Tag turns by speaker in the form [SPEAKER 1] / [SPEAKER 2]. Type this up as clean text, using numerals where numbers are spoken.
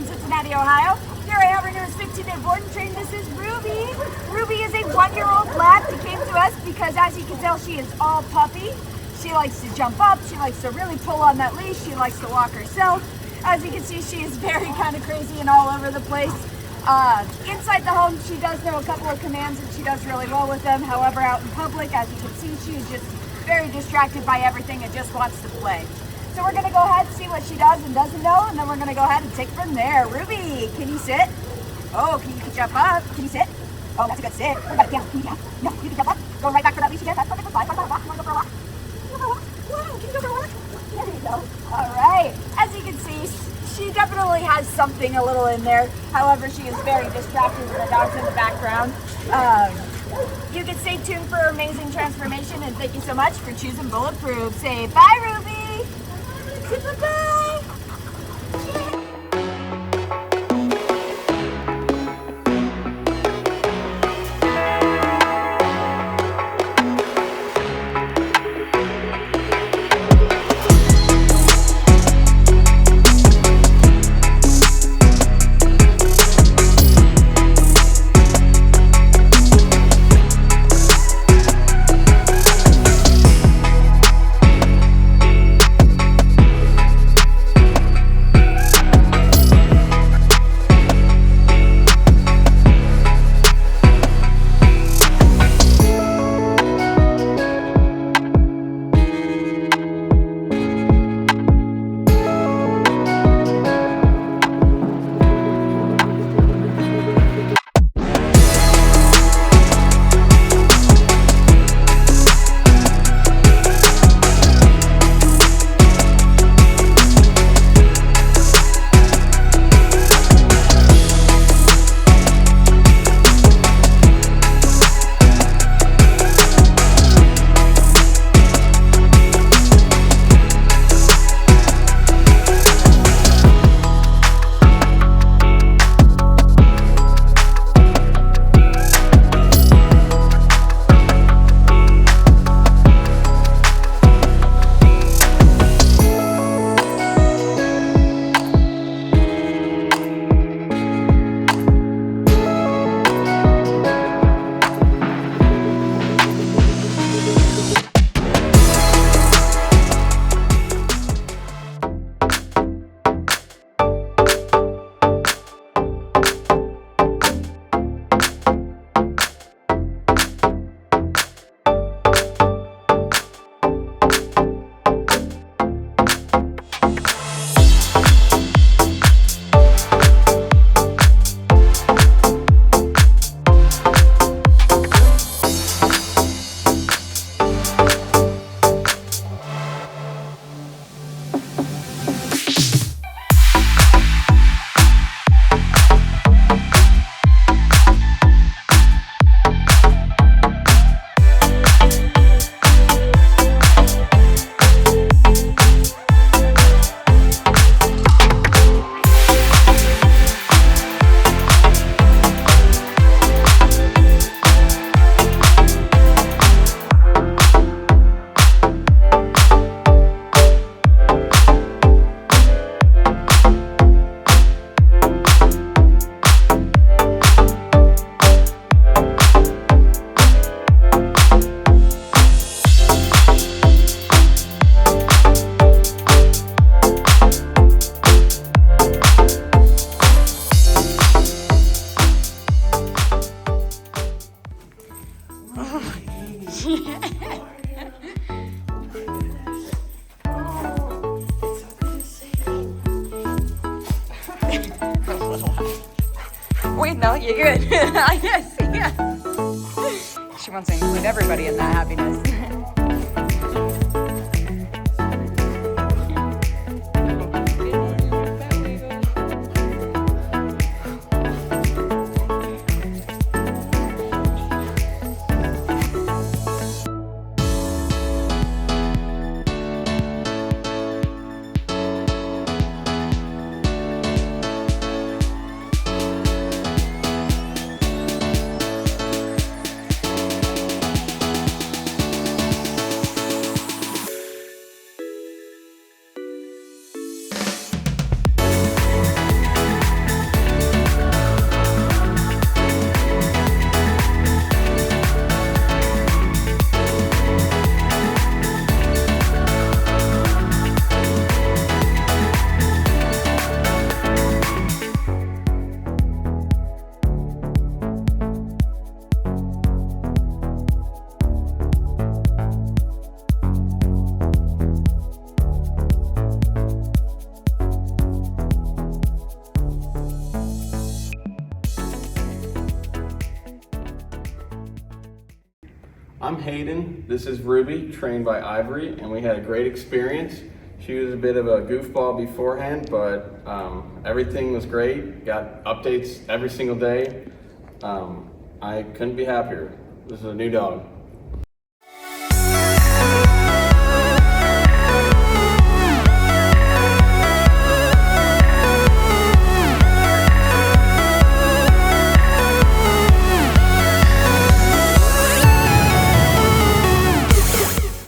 [SPEAKER 1] Cincinnati, Ohio. Here I have our newest 15-day board and train. This is Ruby. Ruby is a 1-year-old lab that came to us because, as you can tell, she is all puppy. She likes to jump up. She likes to really pull on that leash. She likes to walk herself. As you can see, she is very kind of crazy and all over the place. Inside the home, she does know a couple of commands and she does really well with them. However, out in public, as you can see, she is just very distracted by everything and just wants to play. So we're gonna go ahead and see what she does and doesn't know, and then we're gonna go ahead and take from there. Ruby, can you sit? Oh, can you jump up? Can you sit? Oh, that's a good sit. What about down? Can you down? No, you can jump up. Go right back for that leash again. That's perfect. What about a walk? You wanna go for a walk? Wow, can you go for a walk? There you go. All right. As you can see, she definitely has something a little in there. However, she is very distracted with the dogs in the background. You can stay tuned for amazing transformation, and thank you so much for choosing Bulletproof. Say bye, Ruby. Say bye-bye. Wait, no, you're good. Yes, yes. She wants to include everybody in that happiness.
[SPEAKER 2] I'm Hayden. This is Ruby, trained by Ivory, and we had a great experience. She was a bit of a goofball beforehand, but everything was great. Got updates every single day. I couldn't be happier. This is a new dog.